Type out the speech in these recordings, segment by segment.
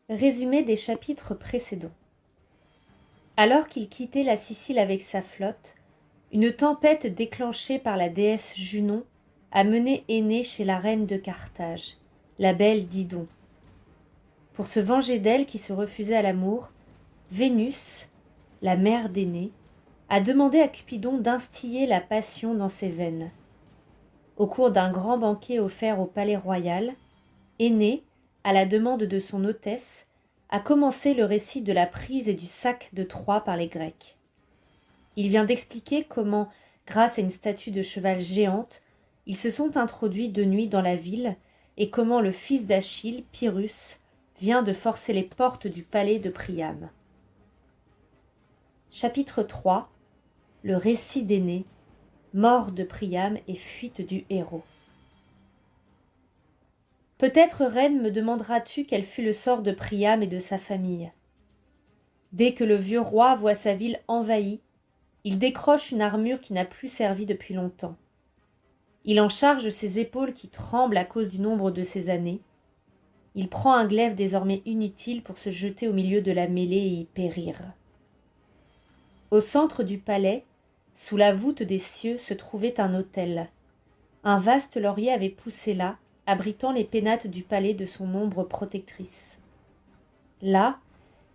Résumé des chapitres précédents. Alors qu'il quittait la Sicile avec sa flotte, une tempête déclenchée par la déesse Junon a mené Énée chez la reine de Carthage, la belle Didon. Pour se venger d'elle qui se refusait à l'amour, Vénus, la mère d'Énée, a demandé à Cupidon d'instiller la passion dans ses veines. Au cours d'un grand banquet offert au palais royal, Énée, à la demande de son hôtesse, a commencé le récit de la prise et du sac de Troie par les Grecs. Il vient d'expliquer comment, grâce à une statue de cheval géante, ils se sont introduits de nuit dans la ville et comment le fils d'Achille, Pyrrhus, vient de forcer les portes du palais de Priam. Chapitre 3. Le récit d'Énée, mort de Priam et fuite du héros. Peut-être, reine, me demanderas-tu quel fut le sort de Priam et de sa famille. Dès que le vieux roi voit sa ville envahie, il décroche une armure qui n'a plus servi depuis longtemps. Il en charge ses épaules qui tremblent à cause du nombre de ses années. Il prend un glaive désormais inutile pour se jeter au milieu de la mêlée et y périr. Au centre du palais, sous la voûte des cieux, se trouvait un autel. Un vaste laurier avait poussé là, abritant les pénates du palais de son ombre protectrice. Là,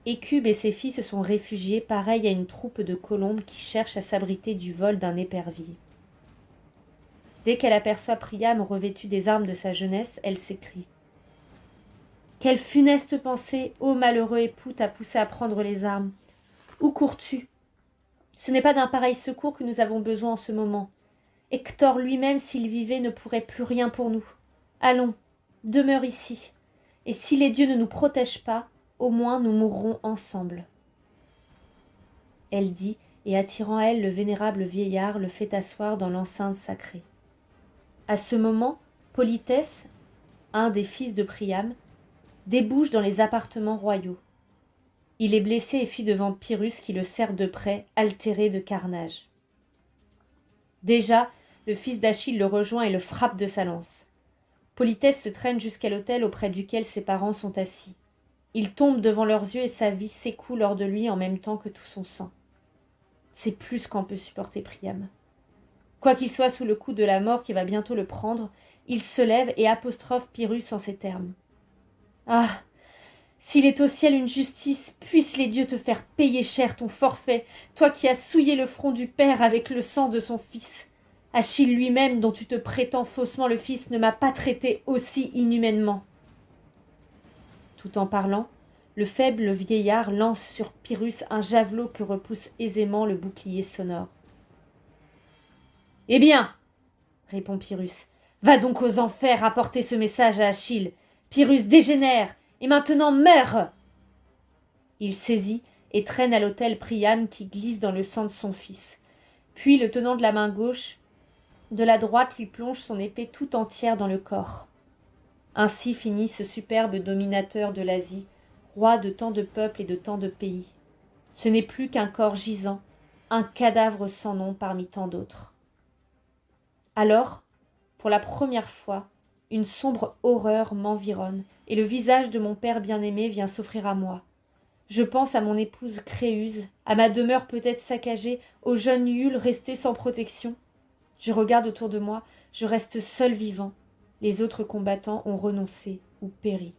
Hécube et ses filles se sont réfugiés pareils à une troupe de colombes qui cherchent à s'abriter du vol d'un épervier. Dès qu'elle aperçoit Priam revêtu des armes de sa jeunesse, elle s'écrie. « Quelle funeste pensée, ô malheureux époux, t'a poussé à prendre les armes. Où cours-tu? Ce n'est pas d'un pareil secours que nous avons besoin en ce moment. Hector lui-même, s'il vivait, ne pourrait plus rien pour nous. Allons, demeure ici, et si les dieux ne nous protègent pas, au moins nous mourrons ensemble. » Elle dit, et attirant à elle le vénérable vieillard, le fait asseoir dans l'enceinte sacrée. À ce moment, Polythès, un des fils de Priam, débouche dans les appartements royaux. Il est blessé et fuit devant Pyrrhus qui le serre de près, altéré de carnage. Déjà, le fils d'Achille le rejoint et le frappe de sa lance. Polythès se traîne jusqu'à l'autel auprès duquel ses parents sont assis. Il tombe devant leurs yeux et sa vie s'écoule hors de lui en même temps que tout son sang. C'est plus qu'en peut supporter Priam. Quoiqu'il soit sous le coup de la mort qui va bientôt le prendre, il se lève et apostrophe Pyrrhus en ces termes. « Ah, s'il est au ciel une justice, puissent les dieux te faire payer cher ton forfait, toi qui as souillé le front du père avec le sang de son fils. Achille lui-même, dont tu te prétends faussement le fils, ne m'a pas traité aussi inhumainement. » Tout en parlant, le faible vieillard lance sur Pyrrhus un javelot que repousse aisément le bouclier sonore. « Eh bien, répond Pyrrhus, va donc aux enfers apporter ce message à Achille. Pyrrhus dégénère, et maintenant meurt !» Il saisit et traîne à l'autel Priam qui glisse dans le sang de son fils. Puis, le tenant de la main gauche, de la droite lui plonge son épée tout entière dans le corps. Ainsi finit ce superbe dominateur de l'Asie, roi de tant de peuples et de tant de pays. Ce n'est plus qu'un corps gisant, un cadavre sans nom parmi tant d'autres. Alors, pour la première fois, une sombre horreur m'environne, et le visage de mon père bien-aimé vient s'offrir à moi. Je pense à mon épouse Créuse, à ma demeure peut-être saccagée, au jeune Iule resté sans protection. Je regarde autour de moi, je reste seul vivant. Les autres combattants ont renoncé ou péri.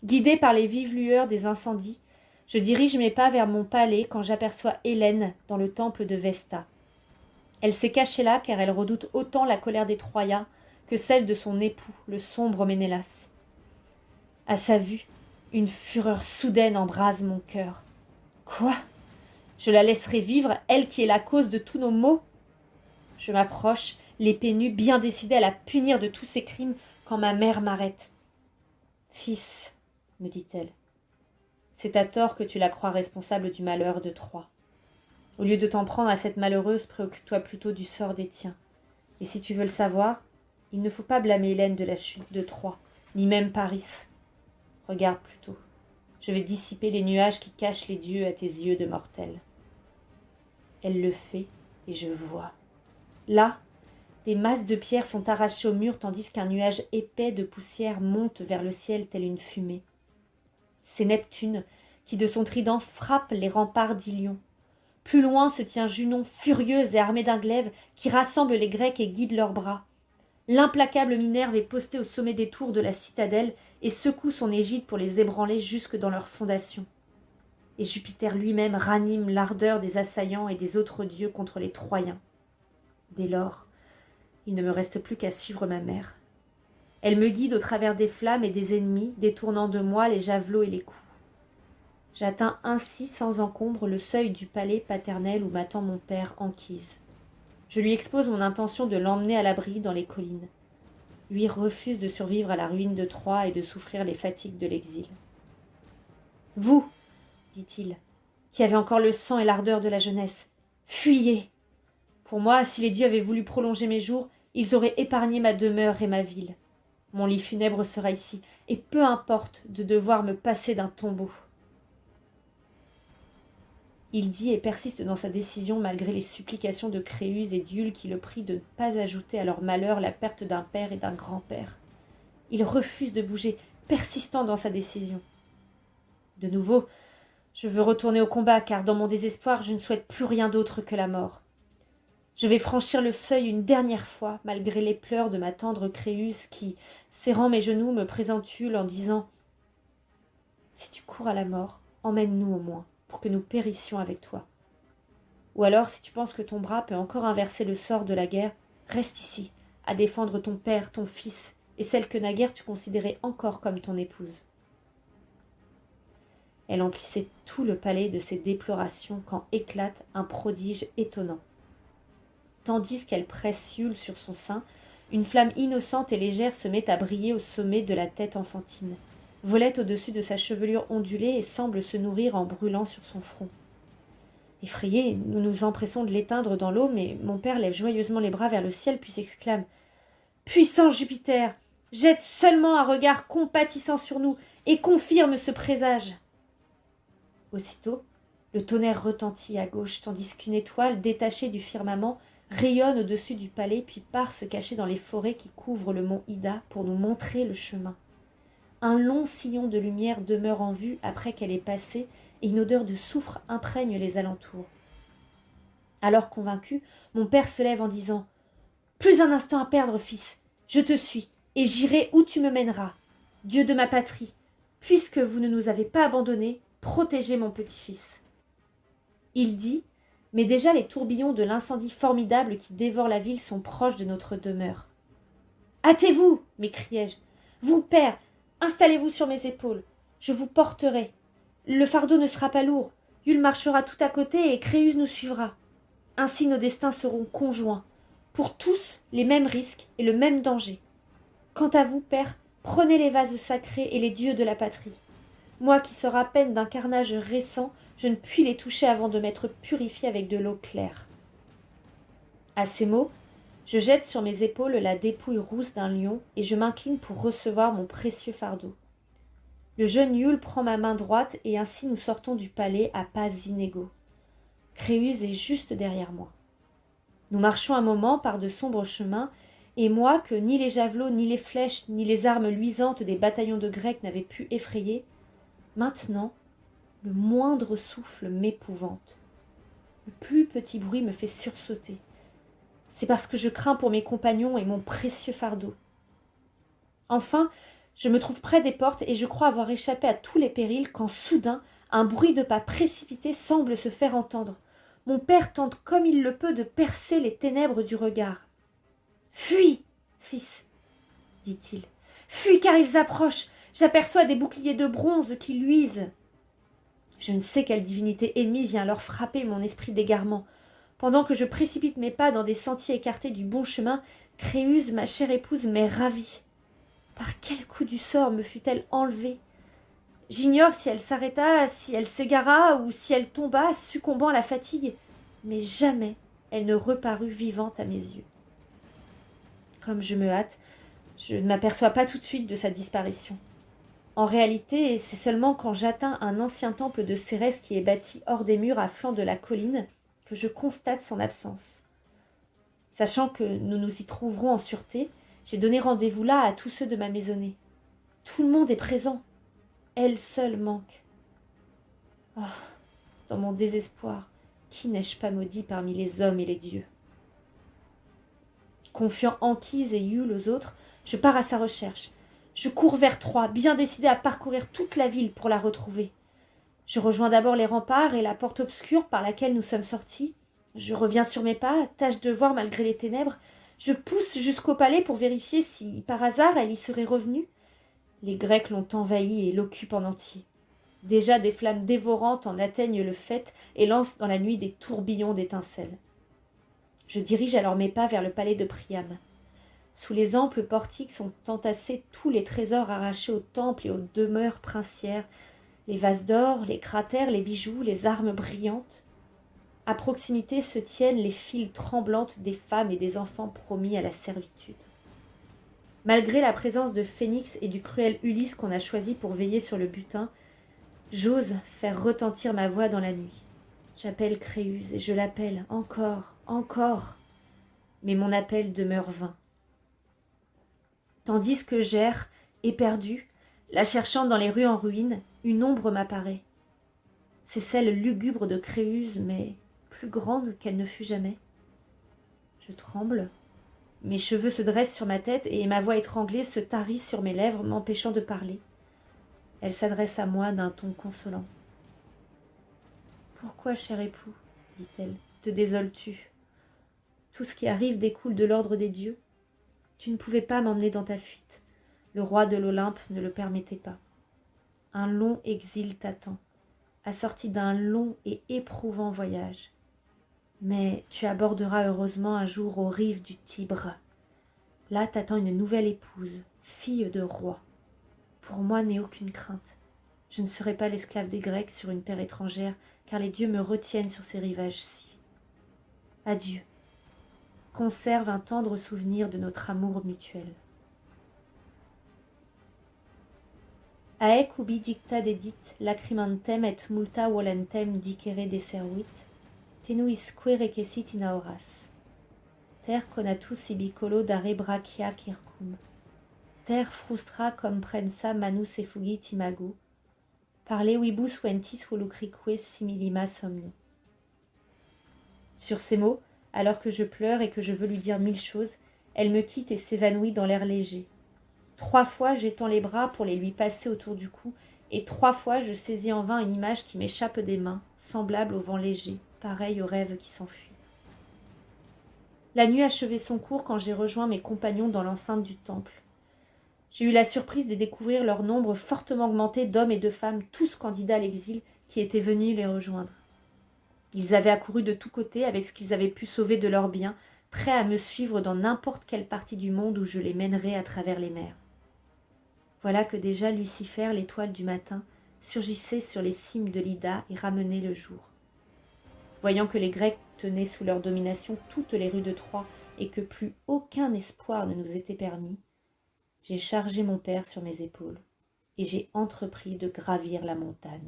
Guidé par les vives lueurs des incendies, je dirige mes pas vers mon palais quand j'aperçois Hélène dans le temple de Vesta. Elle s'est cachée là car elle redoute autant la colère des Troyens que celle de son époux, le sombre Ménélas. À sa vue, une fureur soudaine embrase mon cœur. Quoi? Je la laisserai vivre, elle qui est la cause de tous nos maux? Je m'approche, l'épée nue, bien décidée à la punir de tous ses crimes, quand ma mère m'arrête. « Fils, me dit-elle, c'est à tort que tu la crois responsable du malheur de Troie. Au lieu de t'en prendre à cette malheureuse, préoccupe-toi plutôt du sort des tiens. Et si tu veux le savoir, il ne faut pas blâmer Hélène de la chute de Troie, ni même Paris. Regarde plutôt, je vais dissiper les nuages qui cachent les dieux à tes yeux de mortel. » Elle le fait, et je vois. Là, des masses de pierres sont arrachées au mur tandis qu'un nuage épais de poussière monte vers le ciel tel une fumée. C'est Neptune qui, de son trident, frappe les remparts d'Ilion. Plus loin se tient Junon, furieuse et armée d'un glaive, qui rassemble les Grecs et guide leurs bras. L'implacable Minerve est postée au sommet des tours de la citadelle et secoue son égide pour les ébranler jusque dans leurs fondations. Et Jupiter lui-même ranime l'ardeur des assaillants et des autres dieux contre les Troyens. Dès lors, il ne me reste plus qu'à suivre ma mère. Elle me guide au travers des flammes et des ennemis, détournant de moi les javelots et les coups. J'atteins ainsi sans encombre le seuil du palais paternel où m'attend mon père Anchise. Je lui expose mon intention de l'emmener à l'abri dans les collines. Lui refuse de survivre à la ruine de Troie et de souffrir les fatigues de l'exil. « Vous, dit-il, qui avez encore le sang et l'ardeur de la jeunesse, fuyez. Pour moi, si les dieux avaient voulu prolonger mes jours, ils auraient épargné ma demeure et ma ville. Mon lit funèbre sera ici, et peu importe de devoir me passer d'un tombeau. » Il dit et persiste dans sa décision malgré les supplications de Créuse et d'Iule qui le prient de ne pas ajouter à leur malheur la perte d'un père et d'un grand-père. Il refuse de bouger, persistant dans sa décision. De nouveau, je veux retourner au combat car dans mon désespoir, je ne souhaite plus rien d'autre que la mort. Je vais franchir le seuil une dernière fois, malgré les pleurs de ma tendre Créuse qui, serrant mes genoux, me présentule en disant « Si tu cours à la mort, emmène-nous au moins, pour que nous périssions avec toi. Ou alors, si tu penses que ton bras peut encore inverser le sort de la guerre, reste ici, à défendre ton père, ton fils, et celle que naguère tu considérais encore comme ton épouse. » Elle emplissait tout le palais de ses déplorations quand éclate un prodige étonnant. Tandis qu'elle presse Iule sur son sein, une flamme innocente et légère se met à briller au sommet de la tête enfantine, volette au-dessus de sa chevelure ondulée et semble se nourrir en brûlant sur son front. Effrayés, nous nous empressons de l'éteindre dans l'eau, mais mon père lève joyeusement les bras vers le ciel puis s'exclame « Puissant Jupiter, jette seulement un regard compatissant sur nous et confirme ce présage !» Aussitôt, le tonnerre retentit à gauche, tandis qu'une étoile détachée du firmament rayonne au-dessus du palais puis part se cacher dans les forêts qui couvrent le mont Ida pour nous montrer le chemin. Un long sillon de lumière demeure en vue après qu'elle est passée et une odeur de soufre imprègne les alentours. Alors convaincu, mon père se lève en disant « Plus un instant à perdre, fils, je te suis et j'irai où tu me mèneras. Dieu de ma patrie, puisque vous ne nous avez pas abandonnés, protégez mon petit-fils. » Il dit, mais déjà les tourbillons de l'incendie formidable qui dévore la ville sont proches de notre demeure. « Hâtez-vous » m'écriai-je. « Vous, père, installez-vous sur mes épaules. Je vous porterai. Le fardeau ne sera pas lourd. Iule marchera tout à côté et Créuse nous suivra. Ainsi nos destins seront conjoints. Pour tous, les mêmes risques et le même danger. Quant à vous, père, prenez les vases sacrés et les dieux de la patrie. Moi qui sors à peine d'un carnage récent, je ne puis les toucher avant de m'être purifié avec de l'eau claire. » À ces mots, je jette sur mes épaules la dépouille rousse d'un lion et je m'incline pour recevoir mon précieux fardeau. Le jeune Iule prend ma main droite et ainsi nous sortons du palais à pas inégaux. Créuse est juste derrière moi. Nous marchons un moment par de sombres chemins et moi, que ni les javelots, ni les flèches, ni les armes luisantes des bataillons de Grecs n'avaient pu effrayer, maintenant, le moindre souffle m'épouvante. Le plus petit bruit me fait sursauter. C'est parce que je crains pour mes compagnons et mon précieux fardeau. Enfin, je me trouve près des portes et je crois avoir échappé à tous les périls quand soudain, un bruit de pas précipité semble se faire entendre. Mon père tente comme il le peut de percer les ténèbres du regard. « Fuis, fils, dit-il. Fuis car ils approchent. J'aperçois des boucliers de bronze qui luisent. » Je ne sais quelle divinité ennemie vient alors frapper mon esprit d'égarement. Pendant que je précipite mes pas dans des sentiers écartés du bon chemin, Créuse, ma chère épouse, m'est ravie. Par quel coup du sort me fut-elle enlevée? J'ignore si elle s'arrêta, si elle s'égara ou si elle tomba, succombant à la fatigue, mais jamais elle ne reparut vivante à mes yeux. Comme je me hâte, je ne m'aperçois pas tout de suite de sa disparition. En réalité, c'est seulement quand j'atteins un ancien temple de Cérès qui est bâti hors des murs à flanc de la colline que je constate son absence. Sachant que nous nous y trouverons en sûreté, j'ai donné rendez-vous là à tous ceux de ma maisonnée. Tout le monde est présent. elle seule manque. Ah, dans mon désespoir, qui n'ai-je pas maudit parmi les hommes et les dieux? Confiant Anquise et Yule aux autres, je pars à sa recherche. Je cours vers Troie, bien décidé à parcourir toute la ville pour la retrouver. Je rejoins d'abord les remparts et la porte obscure par laquelle nous sommes sortis. Je reviens sur mes pas, tâche de voir malgré les ténèbres. Je pousse jusqu'au palais pour vérifier si, par hasard, elle y serait revenue. Les Grecs l'ont envahie et l'occupent en entier. Déjà des flammes dévorantes en atteignent le faîte et lancent dans la nuit des tourbillons d'étincelles. Je dirige alors mes pas vers le palais de Priam. Sous les amples portiques sont entassés tous les trésors arrachés aux temples et aux demeures princières, les vases d'or, les cratères, les bijoux, les armes brillantes. À proximité se tiennent les files tremblantes des femmes et des enfants promis à la servitude. Malgré la présence de Phénix et du cruel Ulysse qu'on a choisi pour veiller sur le butin, j'ose faire retentir ma voix dans la nuit. J'appelle Créuse et je l'appelle encore, encore. Mais mon appel demeure vain. Tandis que j'erre, éperdue, la cherchant dans les rues en ruine, une ombre m'apparaît. C'est celle lugubre de Créuse, mais plus grande qu'elle ne fut jamais. Je tremble, mes cheveux se dressent sur ma tête et ma voix étranglée se tarit sur mes lèvres, m'empêchant de parler. Elle s'adresse à moi d'un ton consolant. « Pourquoi, cher époux, dit-elle, te désoles-tu? Tout ce qui arrive découle de l'ordre des dieux. Tu ne pouvais pas m'emmener dans ta fuite. Le roi de l'Olympe ne le permettait pas. Un long exil t'attend, assorti d'un long et éprouvant voyage. Mais tu aborderas heureusement un jour aux rives du Tibre. Là t'attend une nouvelle épouse, fille de roi. Pour moi, n'aie aucune crainte. Je ne serai pas l'esclave des Grecs sur une terre étrangère, car les dieux me retiennent sur ces rivages-ci. Adieu. Conserve un tendre souvenir de notre amour mutuel. Aec ubi dicta dedit lacrimantem et multa volentem dicere deseruit, tenuisque requesit in auras. Ter conatus ibi colo dare brachia circum. Ter frustra cum prensa manus effugit imago. Parle vibus ventis volucrique similima somno. Sur ces mots, alors que je pleure et que je veux lui dire 1000 choses, elle me quitte et s'évanouit dans l'air léger. 3 fois, j'étends les bras pour les lui passer autour du cou, et 3 fois, je saisis en vain une image qui m'échappe des mains, semblable au vent léger, pareil au rêve qui s'enfuit. La nuit achevait son cours quand j'ai rejoint mes compagnons dans l'enceinte du temple. J'ai eu la surprise de découvrir leur nombre fortement augmenté d'hommes et de femmes, tous candidats à l'exil, qui étaient venus les rejoindre. Ils avaient accouru de tous côtés avec ce qu'ils avaient pu sauver de leurs biens, prêts à me suivre dans n'importe quelle partie du monde où je les mènerais à travers les mers. Voilà que déjà Lucifer, l'étoile du matin, surgissait sur les cimes de l'Ida et ramenait le jour. Voyant que les Grecs tenaient sous leur domination toutes les rues de Troie et que plus aucun espoir ne nous était permis, j'ai chargé mon père sur mes épaules et j'ai entrepris de gravir la montagne.